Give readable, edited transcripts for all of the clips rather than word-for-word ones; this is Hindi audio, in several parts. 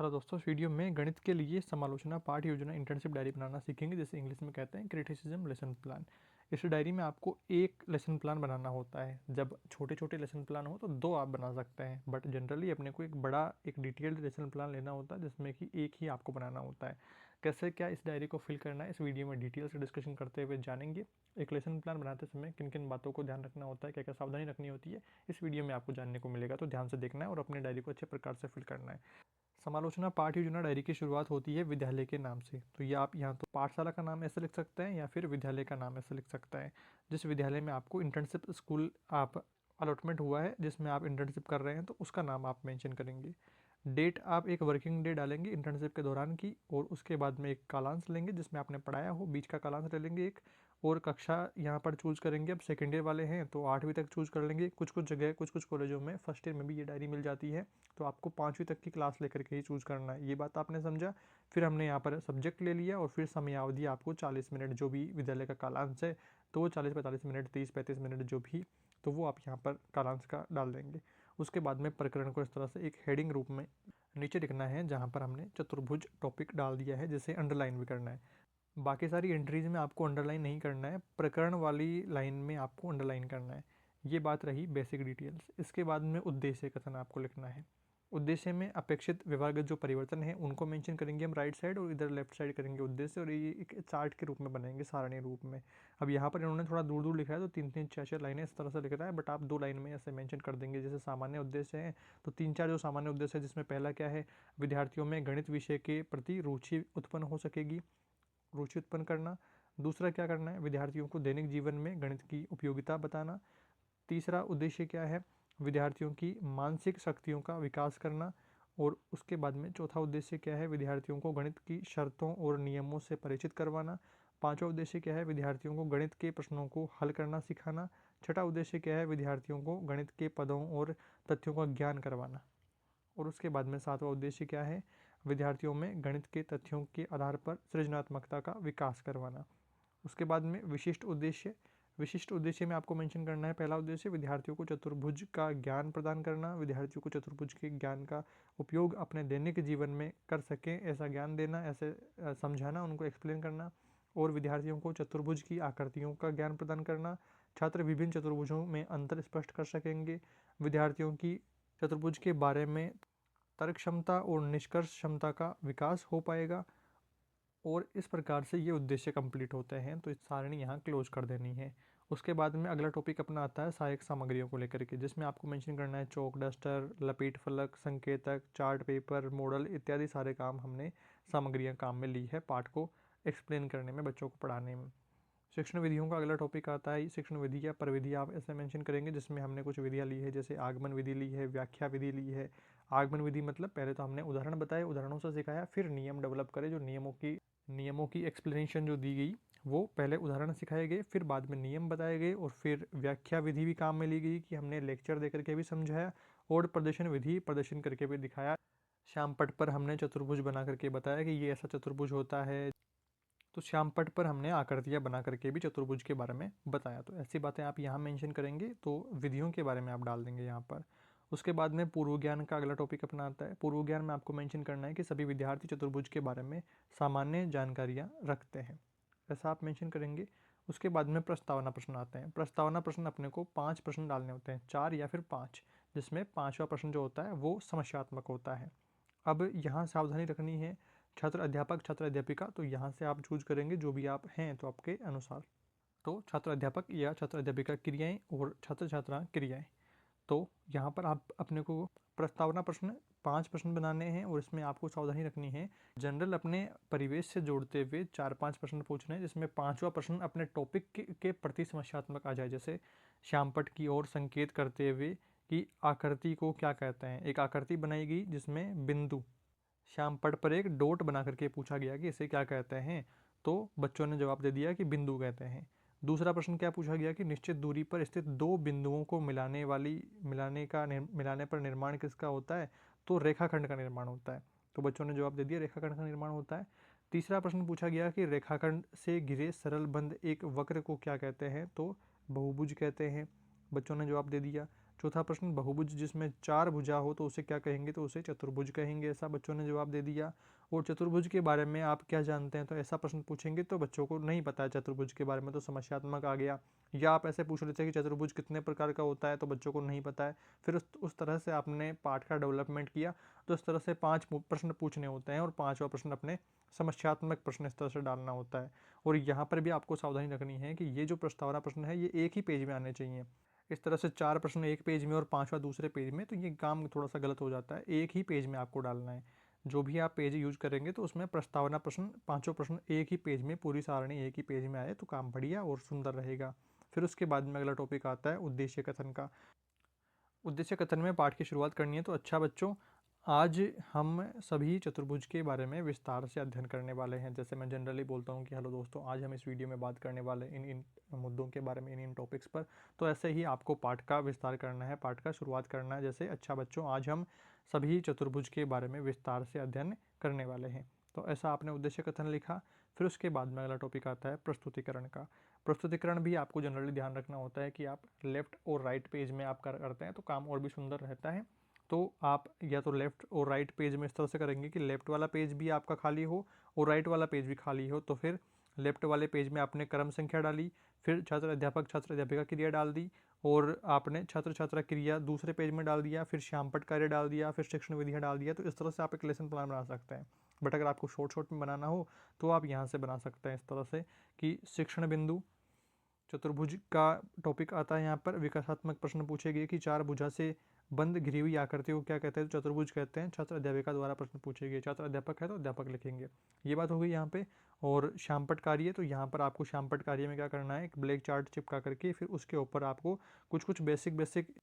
हेलो दोस्तों, इस वीडियो में गणित के लिए समालोचना पाठ योजना इंटर्नशिप डायरी बनाना सीखेंगे, जिसे इंग्लिश में कहते हैं क्रिटिसिज्म लेसन प्लान। इस डायरी में आपको एक लेसन प्लान बनाना होता है। जब छोटे छोटे लेसन प्लान हो तो दो आप बना सकते हैं, बट जनरली अपने को एक डिटेल्ड लेसन प्लान लेना होता है, जिसमें कि एक ही आपको बनाना होता है। कैसे क्या इस डायरी को फिल करना है, इस वीडियो में डिटेल से डिस्कशन करते हुए जानेंगे। एक लेसन प्लान बनाते समय किन किन बातों को ध्यान रखना होता है, क्या क्या सावधानी रखनी होती है, इस वीडियो में आपको जानने को मिलेगा। तो ध्यान से देखना है और अपने डायरी को अच्छे प्रकार से फिल करना है। समालोचना पाठ योजना डायरी की शुरुआत होती है विद्यालय के नाम से। तो ये आप यहाँ तो पाठशाला का नाम ऐसे लिख सकते हैं या फिर विद्यालय का नाम ऐसे लिख सकते हैं। जिस विद्यालय में आपको इंटर्नशिप स्कूल आप अलॉटमेंट हुआ है, जिसमें आप इंटर्नशिप कर रहे हैं, तो उसका नाम आप मेंशन करेंगे। डेट आप एक वर्किंग डे डालेंगे इंटर्नशिप के दौरान की, और उसके बाद में एक कालांश लेंगे जिसमें आपने पढ़ाया हो, बीच का कालांश ले लेंगे एक। और कक्षा यहाँ पर चूज करेंगे। अब सेकेंड ईयर वाले हैं तो 8वीं तक चूज कर लेंगे। कुछ कुछ जगह कुछ कुछ कॉलेजों में फर्स्ट ईयर में भी ये डायरी मिल जाती है, तो आपको 5वीं तक की क्लास लेकर के ही चूज करना है। ये बात आपने समझा। फिर हमने यहाँ पर सब्जेक्ट ले लिया और फिर समयावधि आपको 40 मिनट, जो भी विद्यालय का कालांश है तो वो 40-45 मिनट, 30-35 मिनट जो भी, तो वो आप यहाँ पर कालांश का डाल देंगे। उसके बाद में प्रकरण को इस तरह से एक हेडिंग रूप में नीचे लिखना है, जहाँ पर हमने चतुर्भुज टॉपिक डाल दिया है, जिसे अंडरलाइन भी करना है। बाकी सारी एंट्रीज में आपको अंडरलाइन नहीं करना है, प्रकरण वाली लाइन में आपको अंडरलाइन करना है। ये बात रही बेसिक डिटेल्स। इसके बाद में उद्देश्य कथन आपको लिखना है। उद्देश्य में अपेक्षित व्यवहारगत जो परिवर्तन है उनको मेंशन करेंगे हम राइट साइड, और इधर लेफ्ट साइड करेंगे उद्देश्य, और ये एक चार्ट के रूप में बनाएंगे, सारणी रूप में। अब यहाँ पर इन्होंने थोड़ा दूर दूर लिखा है तो 3-3, 4-4 लाइनें इस तरह से लिख रहा है, बट आप 2 लाइन में ऐसे मेंशन कर देंगे। जैसे सामान्य उद्देश्य है तो 3-4 जो सामान्य उद्देश्य है, जिसमें पहला क्या है, विद्यार्थियों में गणित विषय के प्रति रुचि उत्पन्न हो सकेगी, रुचि उत्पन्न करना। दूसरा क्या करना है, विद्यार्थियों को दैनिक जीवन में गणित की उपयोगिता बताना। तीसरा उद्देश्य क्या है, विद्यार्थियों की मानसिक शक्तियों का विकास करना। और उसके बाद में चौथा उद्देश्य क्या है, विद्यार्थियों को गणित की शर्तों और नियमों से परिचित करवाना। पांचवा उद्देश्य क्या है, विद्यार्थियों को गणित के प्रश्नों को हल करना सिखाना। छठा उद्देश्य क्या है, विद्यार्थियों को गणित के पदों और तथ्यों का ज्ञान करवाना। और उसके बाद में सातवां उद्देश्य क्या है, विद्यार्थियों में गणित के तथ्यों के आधार पर सृजनात्मकता का विकास करवाना। उसके बाद में विशिष्ट उद्देश्य। विशिष्ट उद्देश्य में आपको मेंशन करना है, पहला उद्देश्य विद्यार्थियों को चतुर्भुज का ज्ञान प्रदान करना, विद्यार्थियों को चतुर्भुज के ज्ञान का उपयोग अपने दैनिक जीवन में कर सकें ऐसा ज्ञान देना, ऐसे समझाना, उनको एक्सप्लेन करना। और विद्यार्थियों को चतुर्भुज की आकृतियों का ज्ञान प्रदान करना। छात्र विभिन्न चतुर्भुजों में अंतर स्पष्ट कर सकेंगे। विद्यार्थियों की चतुर्भुज के बारे में तर्क क्षमता और निष्कर्ष क्षमता का विकास हो पाएगा। और इस प्रकार से ये उद्देश्य कंप्लीट होते हैं, तो इस सारणी यहाँ क्लोज कर देनी है। उसके बाद में अगला टॉपिक अपना आता है सहायक सामग्रियों को लेकर के, जिसमें आपको मेंशन करना है चौक, डस्टर, लपेट फलक, संकेतक, चार्ट पेपर, मॉडल इत्यादि सारे काम हमने सामग्रियाँ काम में ली है पाठ को एक्सप्लेन करने में, बच्चों को पढ़ाने में। शिक्षण विधियों का अगला टॉपिक आता है शिक्षण विधि या प्रविधि, आप ऐसे मेंशन करेंगे, जिसमें हमने कुछ विधियाँ ली है, जैसे आगमन विधि ली है, व्याख्या विधि ली है। आगमन विधि मतलब पहले तो हमने उदाहरण बताए, उदाहरणों से सिखाया, फिर नियम डेवलप करे, जो नियमों की एक्सप्लेनेशन जो दी गई, वो पहले उदाहरण सिखाए गए, फिर बाद में नियम बताए गए, और फिर व्याख्या विधि भी काम में ली गई कि हमने लेक्चर दे करके भी समझाया, और प्रदर्शन विधि प्रदर्शन करके भी दिखाया। श्याम पट पर हमने चतुर्भुज बना करके बताया कि ये ऐसा चतुर्भुज होता है। तो श्याम पट पर हमने आकृतियाँ बना करके भी चतुर्भुज के बारे में बताया। तो ऐसी बातें आप यहाँ मेंशन करेंगे, तो विधियों के बारे में आप डाल देंगे यहाँ पर। उसके बाद में पूर्व ज्ञान का अगला टॉपिक अपना आता है। पूर्व ज्ञान में आपको मेंशन करना है कि सभी विद्यार्थी चतुर्भुज के बारे में सामान्य जानकारियाँ रखते हैं, ऐसा आप मेंशन करेंगे। उसके बाद में प्रस्तावना प्रश्न आते हैं। प्रस्तावना प्रश्न अपने को 5 प्रश्न डालने होते हैं, 4 या फिर 5, जिसमें 5वां प्रश्न जो होता है वो समस्यात्मक होता है। अब यहाँ सावधानी रखनी है, छात्र अध्यापक, छात्र अध्यापिका, तो यहाँ से आप चूज करेंगे जो भी आप हैं तो आपके अनुसार। तो छात्र अध्यापक या छात्र अध्यापिका क्रियाएं और छात्र छात्रा क्रियाएं। तो यहाँ पर आप अपने को प्रस्तावना प्रश्न 5 प्रश्न बनाने हैं, और इसमें आपको सावधानी रखनी है, जनरल अपने परिवेश से जोड़ते हुए 4-5 प्रश्न पूछने हैं, जिसमें 5वां प्रश्न अपने टॉपिक के प्रति समस्यात्मक आ जाए। जैसे श्यामपट की ओर संकेत करते हुए कि आकृति को क्या कहते हैं। एक आकृति बनाई गई जिसमें बिंदु, श्यामपट पर एक डॉट बना करके पूछा गया कि इसे क्या कहते हैं, तो बच्चों ने जवाब दे दिया कि बिंदु कहते हैं। दूसरा प्रश्न क्या पूछा गया कि निश्चित दूरी पर स्थित दो बिंदुओं को मिलाने पर निर्माण किसका होता है, तो रेखाखंड का निर्माण होता है। तो बच्चों ने जवाब दे दिया रेखाखंड का निर्माण होता है। तीसरा प्रश्न पूछा गया कि रेखाखंड से घिरे सरल बंध एक वक्र को क्या कहते हैं, तो बहुभुज कहते हैं। बच्चों ने जवाब दे दिया। चौथा प्रश्न, बहुभुज जिसमें 4 भुजा हो तो उसे क्या कहेंगे, तो उसे चतुर्भुज कहेंगे, ऐसा बच्चों ने जवाब दे दिया। और चतुर्भुज के बारे में आप क्या जानते हैं, तो ऐसा प्रश्न पूछेंगे तो बच्चों को नहीं पता है चतुर्भुज के बारे में, तो समस्यात्मक आ गया। या आप ऐसे पूछ लेते हैं कि चतुर्भुज कितने प्रकार का होता है, तो बच्चों को नहीं पता है। फिर उस तरह से आपने पाठ का डेवलपमेंट किया, तो इस तरह से 5 प्रश्न पूछने होते हैं और 5वां प्रश्न अपने समस्यात्मक प्रश्न इस तरह से डालना होता है। और यहाँ पर भी आपको सावधानी रखनी है कि ये जो प्रस्तावना प्रश्न है ये एक ही पेज में आने चाहिए। इस तरह से 4 प्रश्न एक पेज में और 5वां दूसरे पेज में, तो ये काम थोड़ा सा गलत हो जाता है। एक ही पेज में आपको डालना है। जो भी आप पेज यूज करेंगे तो उसमें प्रस्तावना प्रश्न, 5 प्रश्न एक ही पेज में, पूरी सारणी एक ही पेज में आए तो काम बढ़िया और सुंदर रहेगा। फिर उसके बाद में अगला टॉपिक आता है उद्देश्य कथन का। उद्देश्य कथन में पाठ की शुरुआत करनी है। तो अच्छा बच्चों, आज हम सभी चतुर्भुज के बारे में विस्तार से अध्ययन करने वाले हैं। जैसे मैं जनरली बोलता हूँ कि हेलो दोस्तों, आज हम इस वीडियो में बात करने वाले इन मुद्दों के बारे में, इन टॉपिक्स पर। तो ऐसे ही आपको पाठ का विस्तार करना है, पाठ का शुरुआत करना है। जैसे अच्छा बच्चों, आज हम सभी चतुर्भुज के बारे में विस्तार से अध्ययन करने वाले हैं। तो ऐसा आपने उद्देश्य कथन लिखा। फिर उसके बाद में अगला टॉपिक आता है प्रस्तुतिकरण का। प्रस्तुतिकरण भी आपको जनरली ध्यान रखना होता है कि आप लेफ्ट और राइट पेज में आप करते हैं तो काम और भी सुंदर रहता है। तो आप या तो लेफ्ट और राइट पेज में इस तरह से करेंगे कि लेफ्ट वाला पेज भी आपका खाली हो और राइट वाला पेज भी खाली हो। तो फिर लेफ्ट वाले पेज में आपने क्रम संख्या डाली, फिर छात्र अध्यापिका क्रिया डाल दी, और आपने छात्र छात्रा क्रिया दूसरे पेज में डाल दिया, फिर श्यामपट्ट कार्य डाल दिया, फिर शिक्षण विधियाँ डाल दिया। तो इस तरह से आप एक लेसन प्लान बना सकते हैं। बट अगर आपको शॉर्ट में बनाना हो तो आप यहाँ से बना सकते हैं इस तरह से कि शिक्षण बिंदु, चतुर्भुज का टॉपिक आता है यहाँ पर। विकासात्मक प्रश्न पूछे गए कि 4 भुजा से बंद घिरी हुई आकृति को क्या कहते हैं, तो चतुर्भुज कहते हैं। छात्र अध्यापिका द्वारा प्रश्न पूछे गए, छात्र अध्यापक है तो अध्यापक लिखेंगे। ये बात हो गई यहाँ पे। और श्यामपट्ट कार्य, तो यहाँ पर आपको श्यामपट्ट कार्य में क्या करना है, एक ब्लैक चार्ट चिपका करके फिर उसके ऊपर आपको कुछ बेसिक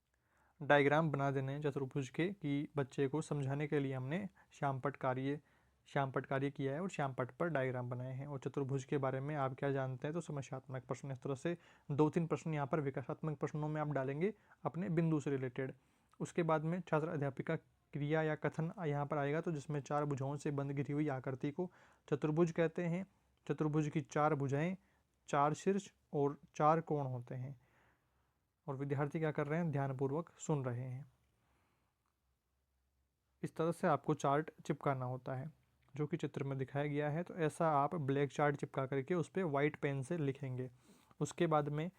डायग्राम बना देने हैं चतुर्भुज के, कि बच्चे को समझाने के लिए हमने श्यामपट्ट कार्य किया है और श्यामपट्ट पर डायग्राम बनाए हैं। और चतुर्भुज के बारे में आप क्या जानते हैं, तो समस्यात्मक प्रश्न। इस तरह से 2-3 प्रश्न यहाँ पर विकासात्मक प्रश्नों में आप डालेंगे अपने बिंदु से रिलेटेड। उसके बाद में छात्र अध्यापिका क्रिया या कथन यहाँ पर आएगा, तो जिसमें 4 भुजाओं से बंद घिरी हुई आकृति को चतुर्भुज कहते हैं। चतुर्भुज की 4 भुजाएं, 4 शीर्ष और 4 कोण होते हैं। और विद्यार्थी क्या कर रहे हैं, ध्यानपूर्वक सुन रहे हैं। इस तरह से आपको चार्ट चिपकाना होता है जो कि चित्र में दिखाया गया है। तो ऐसा आप ब्लैक चार्ट चिपका करके उस पर वाइट पेन से लिखेंगे। उसके बाद में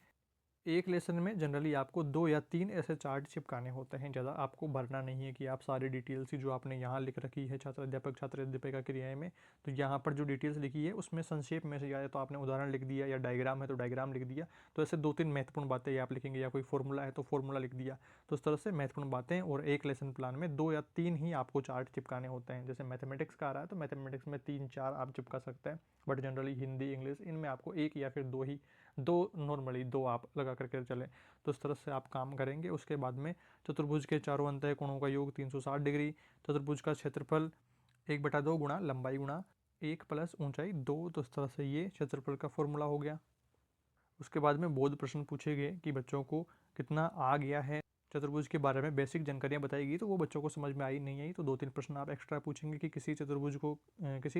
एक लेसन में जनरली आपको 2 या 3 ऐसे चार्ट चिपकाने होते हैं। ज़्यादा आपको भरना नहीं है कि आप सारी डिटेल्स ही जो आपने यहाँ लिख रखी है छात्र अध्यापिका क्रियाएं में, तो यहाँ पर जो डिटेल्स लिखी है उसमें संक्षेप में से, या तो आपने उदाहरण लिख दिया, या डायग्राम है तो डायग्राम लिख दिया। तो ऐसे 2-3 महत्वपूर्ण बातें आप लिखेंगे, या कोई फॉर्मूला है तो फॉर्मूला लिख दिया। तो इस तरह से महत्वपूर्ण बातें, और एक लेसन प्लान में 2 या 3 ही आपको चार्ट चिपकाने होते हैं। जैसे मैथमेटिक्स का आ रहा है तो मैथमेटिक्स में 3-4 आप चिपका सकते हैं। बट जनरली हिंदी, इंग्लिश, इनमें आपको 1 या फिर 2 नॉर्मली 2 आप लगा करके चलें। तो इस तरह से आप काम करेंगे। उसके बाद में चतुर्भुज के चारों अंतः कोणों का योग 360 डिग्री। चतुर्भुज का क्षेत्रफल 1/2 गुणा लंबाई गुणा 1 प्लस ऊंचाई 2। तो इस तरह से ये क्षेत्रफल का फॉर्मूला हो गया। उसके बाद में बोध प्रश्न पूछे गए कि बच्चों को कितना आ गया है, चतुर्भुज के बारे में बेसिक जानकारियाँ बताई गई तो वो बच्चों को समझ में आई नहीं आई। तो 2-3 प्रश्न आप एक्स्ट्रा पूछेंगे कि किसी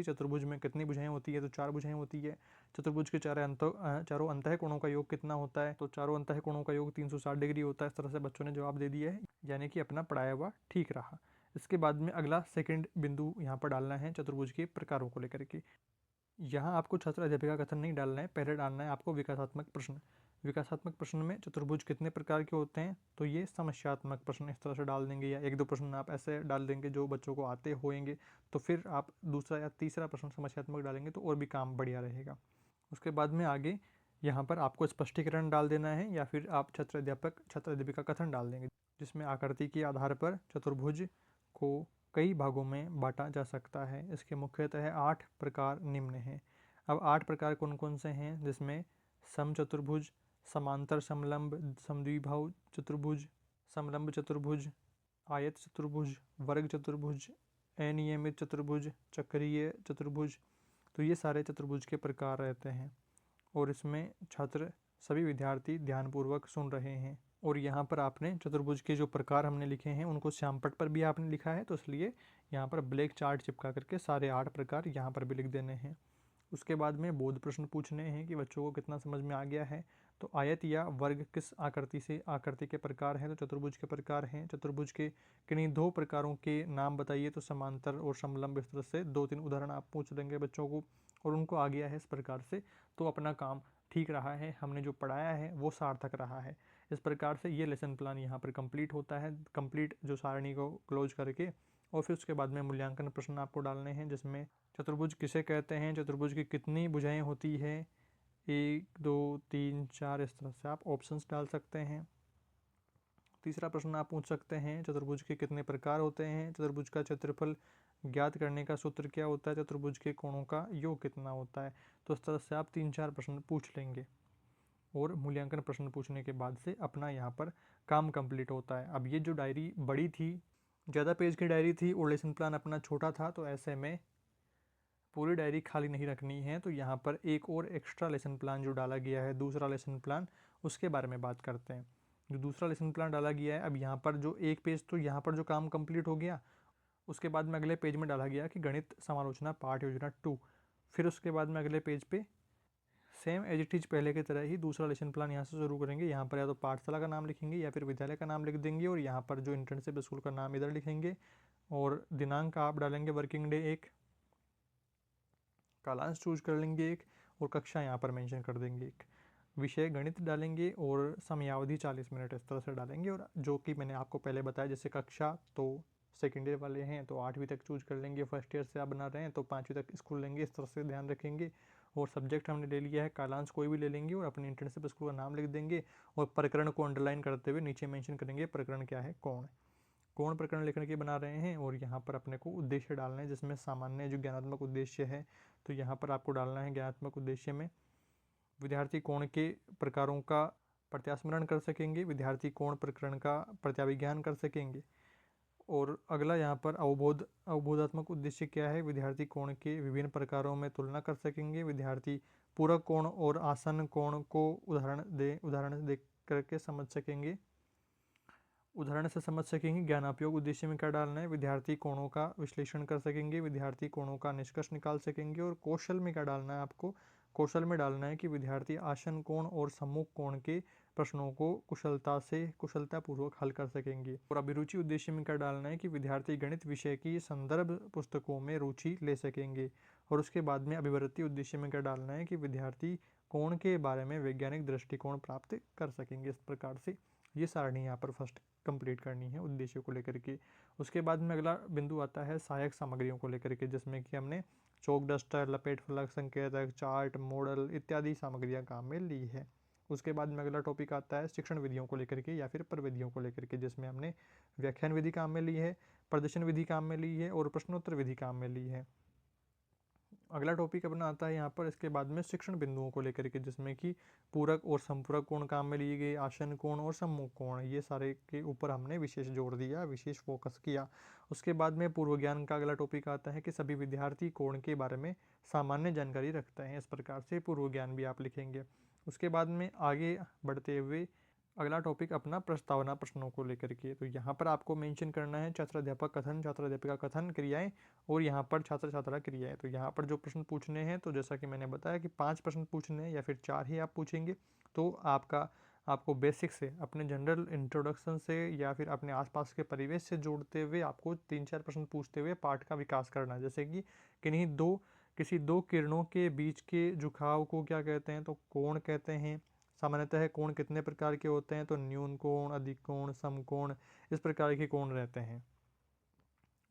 चतुर्भुज में कितनी भुजाएं होती है, तो 4 भुजाएं होती है। चतुर्भुज के चारों अंतः कोणों का योग कितना होता है, तो चारों अंतः कोणों का योग 360 डिग्री होता है। इस तरह से बच्चों ने जवाब दे दिया है, यानी कि अपना पढ़ाया हुआ ठीक रहा। इसके बाद में अगला सेकेंड बिंदु यहाँ पर डालना है चतुर्भुज के प्रकारों को लेकर के। यहाँ आपको छात्र अध्यापिका कथन नहीं डालना है, पहले डालना है आपको विकासात्मक प्रश्न। विकासात्मक प्रश्न में चतुर्भुज कितने प्रकार के होते हैं, तो ये समस्यात्मक प्रश्न इस तरह से डाल देंगे, या 1-2 प्रश्न आप ऐसे डाल देंगे जो बच्चों को आते होंगे। तो फिर आप दूसरा या तीसरा प्रश्न समस्यात्मक डालेंगे तो और भी काम बढ़िया रहेगा। उसके बाद में आगे यहाँ पर आपको स्पष्टीकरण डाल देना है, या फिर आप छात्र अध्यापिका कथन डाल देंगे, जिसमें आकृति के आधार पर चतुर्भुज को कई भागों में बांटा जा सकता है। इसके मुख्यतः 8 प्रकार निम्न हैं। अब 8 प्रकार कौन कौन से हैं, जिसमें समचतुर्भुज, समांतर समलंब समद्विबाहु चतुर्भुज, समलंब चतुर्भुज, आयत चतुर्भुज, वर्ग चतुर्भुज, अनियमित चतुर्भुज, चक्रीय चतुर्भुज। तो ये सारे चतुर्भुज के प्रकार रहते हैं, और इसमें छात्र सभी विद्यार्थी ध्यानपूर्वक सुन रहे हैं। और यहाँ पर आपने चतुर्भुज के जो प्रकार हमने लिखे हैं उनको श्यामपट्ट पर भी आपने लिखा है, तो इसलिए यहाँ पर ब्लैक चार्ट चिपका करके सारे 8 प्रकार यहाँ पर भी लिख देने हैं। उसके बाद में बोध प्रश्न पूछने हैं कि बच्चों को कितना समझ में आ गया है। तो आयत या वर्ग किस आकृति से आकृति के प्रकार हैं, तो चतुर्भुज के प्रकार हैं। चतुर्भुज के किन्हीं दो प्रकारों के नाम बताइए, तो समांतर और समलंब। इस तरह से 2-3 उदाहरण आप पूछ लेंगे बच्चों को और उनको आ गया है इस प्रकार से, तो अपना काम ठीक रहा है, हमने जो पढ़ाया है वो सार्थक रहा है। इस प्रकार से ये लेसन प्लान यहाँ पर कंप्लीट होता है, कंप्लीट जो सारणी को क्लोज करके। और फिर उसके बाद में मूल्यांकन प्रश्न आपको डालने हैं, जिसमें चतुर्भुज किसे कहते हैं, चतुर्भुज की कितनी भुजाएं होती है, 1 2 3 4, इस तरह से आप ऑप्शंस डाल सकते हैं। तीसरा प्रश्न आप पूछ सकते हैं, चतुर्भुज के कितने प्रकार होते हैं, चतुर्भुज का क्षेत्रफल ज्ञात करने का सूत्र क्या होता है, चतुर्भुज के कोणों का योग कितना होता है। तो इस तरह से आप 3-4 प्रश्न पूछ लेंगे और मूल्यांकन प्रश्न पूछने के बाद से अपना यहाँ पर काम कंप्लीट होता है। अब ये जो डायरी बड़ी थी, ज़्यादा पेज की डायरी थी और लेसन प्लान अपना छोटा था, तो ऐसे में पूरी डायरी खाली नहीं रखनी है। तो यहाँ पर एक और एक्स्ट्रा लेसन प्लान जो डाला गया है, दूसरा लेसन प्लान, उसके बारे में बात करते हैं। जो दूसरा लेसन प्लान डाला गया है, अब यहाँ पर जो एक पेज, तो यहाँ पर जो काम कंप्लीट हो गया, उसके बाद में अगले पेज में डाला गया कि गणित समालोचना पाठ योजना 2। फिर उसके बाद में अगले पेज पे सेम एज इट इज पहले की तरह ही दूसरा लेसन प्लान यहाँ से शुरू करेंगे। यहाँ पर या तो पाठशाला का नाम लिखेंगे या फिर विद्यालय का नाम लिख देंगे और यहाँ पर जो इंटर्नशिप स्कूल का नाम इधर लिखेंगे और दिनांक आप डालेंगे वर्किंग डे 1, कालांश चूज कर लेंगे 1 और कक्षा यहाँ पर मेंशन कर देंगे 1, विषय गणित डालेंगे और समयावधि 40 मिनट इस तरह से डालेंगे। और जो कि मैंने आपको पहले बताया, जैसे कक्षा तो सेकेंड ईयर वाले हैं तो 8वीं तक चूज कर लेंगे, फर्स्ट ईयर से आप बना रहे हैं तो 5वीं तक स्कूल लेंगे, इस तरह से ध्यान रखेंगे। और सब्जेक्ट हमने ले लिया है कालांश, कोई भी ले लेंगे और अपने इंटर्नशिप स्कूल का नाम लिख देंगे और प्रकरण को अंडरलाइन करते हुए नीचे मेंशन करेंगे प्रकरण क्या है, कौन प्रकरण लिखने के बना रहे हैं। और यहाँ पर अपने को उद्देश्य डालना है, जिसमें सामान्य जो ज्ञानात्मक उद्देश्य है, तो यहाँ पर आपको डालना है ज्ञानात्मक उद्देश्य में विद्यार्थी कोण के प्रकारों का प्रत्यास्मरण कर सकेंगे, विद्यार्थी कोण प्रकरण का प्रत्याभिज्ञान कर सकेंगे। और अगला यहाँ पर अवबोधात्मक उद्देश्य क्या है, विद्यार्थी कोण के विभिन्न प्रकारों में तुलना कर सकेंगे, विद्यार्थी पूरक कोण और आसन्न कोण को उदाहरण दे करके समझ सकेंगे, उदाहरण से समझ सकेंगे। ज्ञानापयोग उद्देश्य में क्या डालना है, विद्यार्थी कोणों का विश्लेषण कर सकेंगे, विद्यार्थी कोणों का निष्कर्ष निकाल सकेंगे। और कौशल में क्या डालना है आपको, कौशल में डालना है कि विद्यार्थी आसन कोण और सम्मुख कोण के प्रश्नों को कुशलतापूर्वक हल कर सकेंगे। और अभिरुचि उद्देश्य में क्या डालना है कि विद्यार्थी गणित विषय की संदर्भ पुस्तकों में रुचि ले सकेंगे। और उसके बाद में अभिवृत्ति उद्देश्य में क्या डालना है कि विद्यार्थी कोण के बारे में वैज्ञानिक दृष्टिकोण प्राप्त कर सकेंगे। इस प्रकार से ये सारणी यहाँ पर फर्स्ट कंप्लीट करनी है उद्देश्यों को लेकर के। उसके बाद में अगला बिंदु आता है सहायक सामग्रियों को लेकर के, जिसमें कि हमने चौक डस्टर, लपेट फलक, संकेतक, चार्ट, मॉडल इत्यादि सामग्रियां काम में ली है। उसके बाद में अगला टॉपिक आता है शिक्षण विधियों को लेकर के या फिर प्रविधियों को लेकर के, जिसमें हमने व्याख्यान विधि काम में ली है, प्रदर्शन विधि काम में ली है और प्रश्नोत्तर विधि काम में ली है। अगला टॉपिक अपना आता है यहाँ पर इसके बाद में शिक्षण बिंदुओं को लेकर के, जिसमें कि पूरक और संपूरक कोण काम में लिए गए, आसन कोण और सम्मुख कोण, ये सारे के ऊपर हमने विशेष जोर दिया, विशेष फोकस किया। उसके बाद में पूर्व ज्ञान का अगला टॉपिक आता है कि सभी विद्यार्थी कोण के बारे में सामान्य जानकारी रखते हैं, इस प्रकार से पूर्व ज्ञान भी आप लिखेंगे। उसके बाद में आगे बढ़ते हुए अगला टॉपिक अपना प्रस्तावना प्रश्नों को लेकर के, तो यहाँ पर आपको मेंशन करना है छात्र अध्यापक कथन, छात्र अध्यापिका कथन क्रियाएं और यहाँ पर छात्र छात्रा क्रियाएं। तो यहाँ पर जो प्रश्न पूछने हैं, तो जैसा कि मैंने बताया कि 5 प्रश्न पूछने हैं या फिर 4 ही आप पूछेंगे। तो आपको बेसिक से, अपने जनरल इंट्रोडक्शन से या फिर अपने आसपास के परिवेश से जोड़ते हुए आपको 3-4 प्रश्न पूछते हुए पाठ का विकास करना है। जैसे कि किसी दो किरणों के बीच के झुकाव को क्या कहते हैं, तो कोण कहते हैं। सामान्यतः कोण कितने प्रकार के होते हैं, तो न्यून कोण, अधिक कोण, समकोण, इस प्रकार के कोण रहते हैं।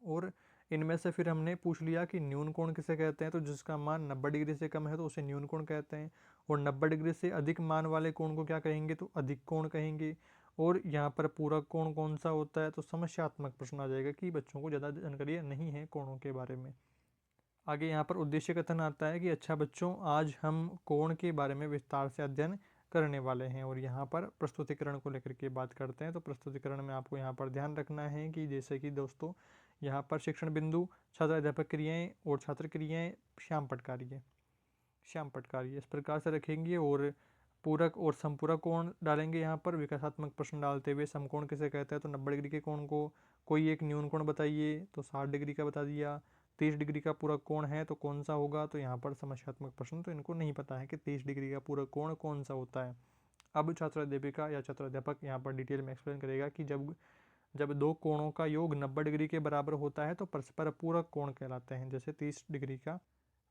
और इनमें से फिर हमने पूछ लिया कि न्यून कोण किसे कहते हैं, तो जिसका मान 90 डिग्री से कम है तो उसे न्यून कोण कहते हैं। और 90 डिग्री से अधिक मान वाले कोण को क्या कहेंगे, तो अधिक कोण कहेंगे। और यहाँ पर पूरक कोण कौन सा होता है, तो समस्यात्मक प्रश्न आ जाएगा कि बच्चों को ज़्यादा जानकारी नहीं है कोणों के बारे में। आगे यहाँ पर उद्देश्य कथन आता है कि अच्छा बच्चों, आज हम कोण के बारे में विस्तार से अध्ययन करने वाले हैं। और यहाँ पर प्रस्तुतिकरण को लेकर के बात करते हैं। तो प्रस्तुतिकरण में आपको यहाँ पर ध्यान रखना है कि जैसे कि दोस्तों, यहाँ पर शिक्षण बिंदु, छात्र अध्यापक क्रियाएं और छात्र क्रियाएं, श्याम पटकारिये इस प्रकार से रखेंगे। और पूरक और संपूरक कोण डालेंगे। यहाँ पर विकासात्मक प्रश्न डालते हुए समकोण किसे कहते हैं, तो 90 डिग्री के कोण को कोई एक न्यून कोण बताइए, तो 60 डिग्री का बता दिया। 30 डिग्री का पूरक कोण है तो कौन सा होगा, तो यहाँ पर समस्यात्मक प्रश्न, तो इनको नहीं पता है कि 30 डिग्री का पूरक कोण कौन सा होता है। अब छात्र अध्यापिका या छात्र अध्यापक यहाँ पर डिटेल में एक्सप्लेन करेगा कि जब दो कोणों का योग 90 डिग्री के बराबर होता है तो परस्पर पूरक कोण कहलाते हैं। जैसे 30 डिग्री का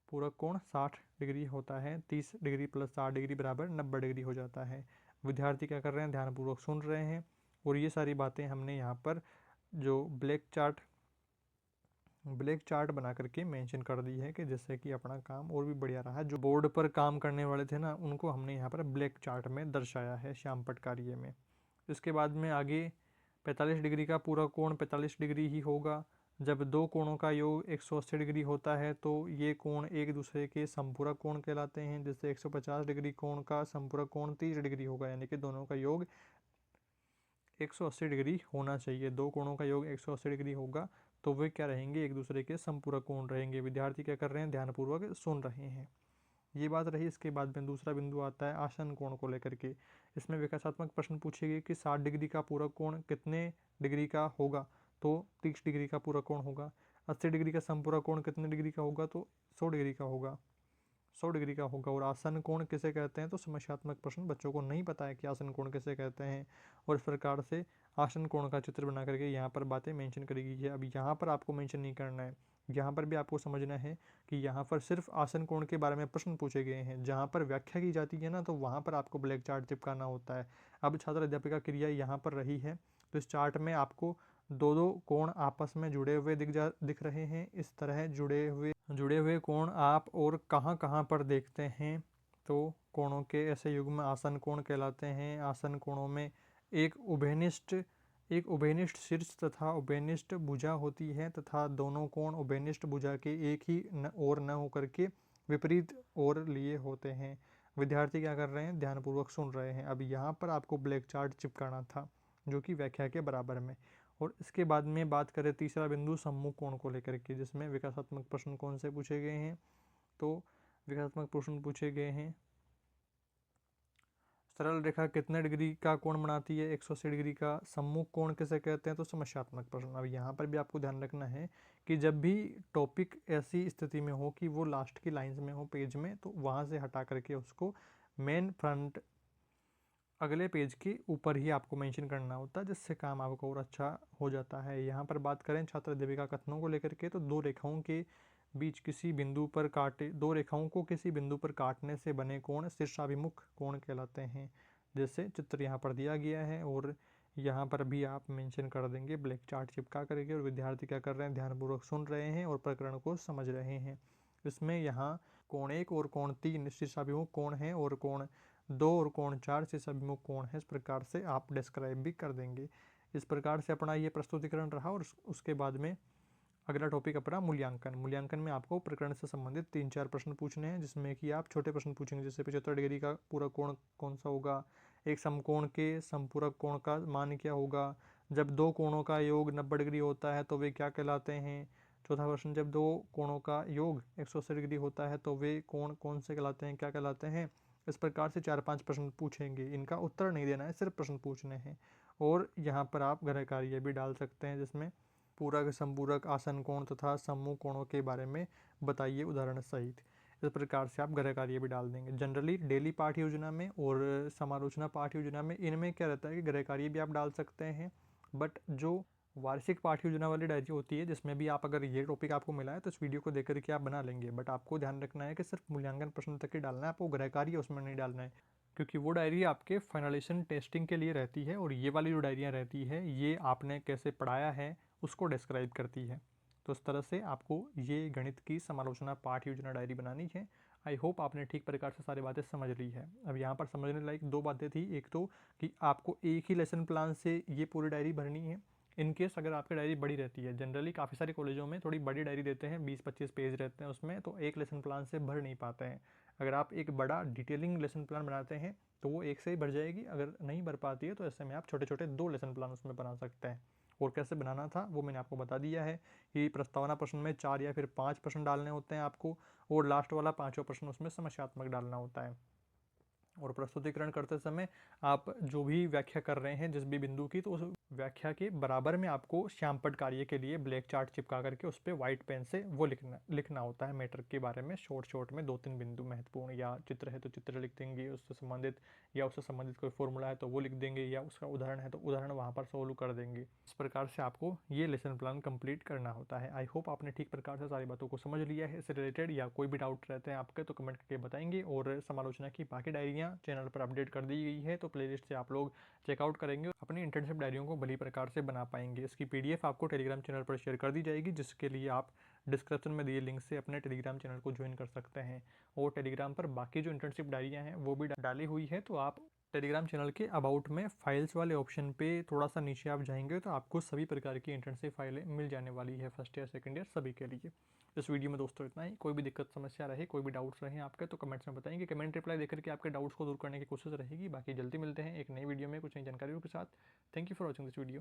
पूरक कोण 60 डिग्री होता है, 30 डिग्री प्लस 60 डिग्री बराबर 90 डिग्री हो जाता है। विद्यार्थी क्या कर रहे हैं, ध्यानपूर्वक सुन रहे हैं और ये सारी बातें हमने यहाँ पर जो ब्लैक चार्ट बना करके मेंशन कर दी है कि जिससे कि अपना काम और भी बढ़िया रहा। जो बोर्ड पर काम करने वाले थे ना, उनको हमने यहाँ पर ब्लैक चार्ट में दर्शाया है श्याम पटकारिये में। इसके बाद में आगे 45 डिग्री का पूरा कोण 45 डिग्री ही होगा। जब दो कोणों का योग 180 डिग्री होता है तो ये कोण एक दूसरे के समपूरक कोण कहलाते हैं। जैसे 150 डिग्री कोण का समपूरक कोण 30 डिग्री होगा, यानी कि दोनों का योग 180 डिग्री होना चाहिए। दो कोणों का योग 180 डिग्री होगा तो वे क्या रहेंगे, एक दूसरे के समपूरक कोण रहेंगे। विद्यार्थी क्या कर रहे हैं, ध्यानपूर्वक सुन रहे हैं। ये बात रही। इसके बाद में दूसरा बिंदु आता है आसन कोण को लेकर के। इसमें विकासात्मक प्रश्न पूछेंगे कि 60 डिग्री का पूरक कोण कितने डिग्री का होगा, तो 30 डिग्री का पूरक कोण होगा। 80 डिग्री का समपूरक कोण कितने डिग्री का होगा, तो 100 डिग्री का होगा, 100 डिग्री का होगा। और आसन कोण किसे कहते हैं, तो समस्यात्मक प्रश्न बच्चों को नहीं पता है कि आसन कोण किसे कहते हैं, और इस प्रकार से आसन कोण का चित्र बना करके यहाँ पर बातें मेंशन करी गई है। अब यहाँ पर आपको मेंशन नहीं करना है, यहाँ पर भी आपको समझना है कि यहाँ पर सिर्फ आसन कोण के बारे में प्रश्न पूछे गए हैं। जहाँ पर व्याख्या की जाती है ना, तो वहाँ पर आपको ब्लैक चार्ट चिपकाना होता है। अब छात्र अध्यापिका क्रिया यहाँ पर रही है, तो इस चार्ट में आपको दो दो कोण आपस में जुड़े हुए दिख रहे हैं। इस तरह जुड़े हुए कोण आप और कहाँ कहाँ पर देखते हैं, तो कोणों के ऐसे युग्म आसन कोण कहलाते हैं। आसन कोणों में एक उभयनिष्ठ शीर्ष तथा उभयनिष्ठ भुजा होती है, तथा दोनों कोण उभयनिष्ठ भुजा के एक ही ओर न होकर के विपरीत ओर लिए होते हैं। विद्यार्थी क्या कर रहे हैं, ध्यानपूर्वक सुन रहे हैं। अब यहाँ पर आपको ब्लैक चार्ट चिपकाना था, जो कि व्याख्या के बराबर में। और इसके बाद में बात करें तीसरा बिंदु सम्मुख कोण को लेकर के, जिसमें विकासात्मक प्रश्न कौन से पूछे गए हैं, तो विकासात्मक प्रश्न पूछे गए हैं सरल रेखा कितने डिग्री का कोण बनाती है, 180 डिग्री का। सम्मुख कोण किसे कहते हैं, तो समस्यात्मक प्रश्न। अब यहाँ पर भी आपको ध्यान रखना है कि जब भी टॉपिक ऐसी स्थिति में हो कि वो लास्ट की लाइंस में हो पेज में, तो वहाँ से हटा करके उसको मेन फ्रंट अगले पेज के ऊपर ही आपको मेंशन करना होता है, जिससे काम आपको और अच्छा हो जाता है। यहाँ पर बात करें छात्र अध्यापिका कथनों को लेकर के, तो दो रेखाओं को किसी बिंदु पर काटने से बने कोण शीर्षाभिमुख कोण कहलाते हैं। जैसे चित्र यहाँ पर दिया गया है, और यहाँ पर भी आप मेंशन कर देंगे ब्लैक चार्ट चिपका करके। और विद्यार्थी क्या कर रहे हैं, ध्यानपूर्वक सुन रहे हैं और प्रकरण को समझ रहे हैं। इसमें यहाँ कोण 1 और कोण 3 शीर्षाभिमुख कोण हैं, और कोण 2 और कोण 4 शीर्षाभिमुख कोण है। इस प्रकार से आप डिस्क्राइब भी कर देंगे। इस प्रकार से अपना ये प्रस्तुतिकरण रहा। और उसके बाद में अगला टॉपिक अपना मूल्यांकन में आपको प्रकरण से संबंधित 3-4 प्रश्न पूछने हैं, जिसमें कि आप छोटे प्रश्न पूछेंगे। जैसे 75 डिग्री का पूरक कोण कौन सा होगा, एक समकोण के संपूरक कोण का मान क्या होगा, जब दो कोणों का योग 90 डिग्री होता है तो वे क्या कहलाते हैं। चौथा प्रश्न, जब दो कोणों का योग 180 डिग्री होता है तो वे कोण कौन से कहलाते हैं, क्या कहलाते हैं। इस प्रकार से 4-5 प्रश्न पूछेंगे। इनका उत्तर नहीं देना है, सिर्फ प्रश्न पूछने हैं। और यहाँ पर आप गृह कार्य भी डाल सकते हैं, जिसमें पूरक, संपूरक, आसन कोण तथा सम्मुख कोणों के बारे में बताइए उदाहरण सहित। इस प्रकार से आप गृह कार्य भी डाल देंगे। जनरली डेली पाठ योजना में और समालोचना पाठ योजना में इनमें क्या रहता है कि गृह कार्य भी आप डाल सकते हैं। बट जो वार्षिक पाठ योजना वाली डायरी होती है, जिसमें भी आप अगर ये टॉपिक आपको मिला है तो इस वीडियो को देख करके आप बना लेंगे। बट आपको ध्यान रखना है कि सिर्फ मूल्यांकन प्रश्न तक ही डालना है, आपको गृह कार्य उसमें नहीं डालना है, क्योंकि वो डायरी आपके फाइनलाइजेशन टेस्टिंग के लिए रहती है। और ये वाली जो डायरियाँ रहती है, ये आपने कैसे पढ़ाया है उसको डिस्क्राइब करती है। तो इस तरह से आपको ये गणित की समालोचना पाठ योजना डायरी बनानी है। आई होप आपने ठीक प्रकार से सारी बातें समझ ली है। अब यहाँ पर समझने लायक 2 बातें थी। एक तो कि आपको एक ही लेसन प्लान से ये पूरी डायरी भरनी है। इन केस अगर आपकी डायरी बड़ी रहती है, जनरली काफ़ी सारे कॉलेजों में थोड़ी बड़ी डायरी देते हैं, 20-25 पेज रहते हैं उसमें, तो एक लेसन प्लान से भर नहीं पाते हैं। अगर आप एक बड़ा डिटेलिंग लेसन प्लान बनाते हैं तो वो एक से ही भर जाएगी। अगर नहीं भर पाती है तो ऐसे में आप छोटे छोटे 2 लेसन प्लान उसमें बना सकते हैं। और कैसे बनाना था वो मैंने आपको बता दिया है कि प्रस्तावना प्रश्न में 4 या फिर 5 प्रश्न डालने होते हैं आपको, और लास्ट वाला 5वां प्रश्न उसमें समस्यात्मक डालना होता है। और प्रस्तुतिकरण करते समय आप जो भी व्याख्या कर रहे हैं जिस भी बिंदु की, तो उस व्याख्या के बराबर में आपको श्यामपट्ट कार्य के लिए ब्लैक चार्ट चिपका करके उस पे वाइट पेन से वो लिखना होता है मैटर के बारे में, शॉर्ट में 2-3 बिंदु महत्वपूर्ण, या चित्र है तो चित्र लिख देंगे उससे संबंधित, या उससे संबंधित कोई फॉर्मूला है तो वो लिख देंगे, या उसका उदाहरण है तो उदाहरण वहाँ पर सोल्व कर देंगे। इस प्रकार से आपको ये लेसन प्लान कंप्लीट करना होता है। आई होप आपने ठीक प्रकार से सारी बातों को समझ लिया है। इससे रिलेटेड या कोई भी डाउट रहते हैं आपके तो कमेंट करके बताएंगे, और समालोचना की बाकी डायरियाँ चैनल पर अपडेट कर दी गई है, तो प्लेलिस्ट से आप लोग चेकआउट करेंगे, अपनी इंटर्नशिप डायरियों को भली प्रकार से बना पाएंगे। इसकी पीडीएफ आपको टेलीग्राम चैनल पर शेयर कर दी जाएगी, जिसके लिए आप डिस्क्रिप्शन में दिए लिंक से अपने टेलीग्राम चैनल को ज्वाइन कर सकते हैं। और टेलीग्राम पर बाकी जो इंटर्नशिप डायरियाँ हैं वो भी डाली हुई है, तो आप टेलीग्राम चैनल के अबाउट में फाइल्स वाले ऑप्शन पे थोड़ा सा नीचे आप जाएंगे तो आपको सभी प्रकार की इंटर्नशिप फाइलें मिल जाने वाली है, फर्स्ट ईयर सेकंड ईयर सभी के लिए। इस वीडियो में दोस्तों इतना ही। कोई भी दिक्कत समस्या रहे, कोई भी डाउट्स रहे आपके तो कमेंट्स में बताएंगे, कमेंट रिप्लाई देकर के आपके डाउट्स को दूर करने की कोशिश रहेगी। बाकी जल्दी मिलते हैं एक नई वीडियो में कुछ नई जानकारियों के साथ। Thank you for watching this video.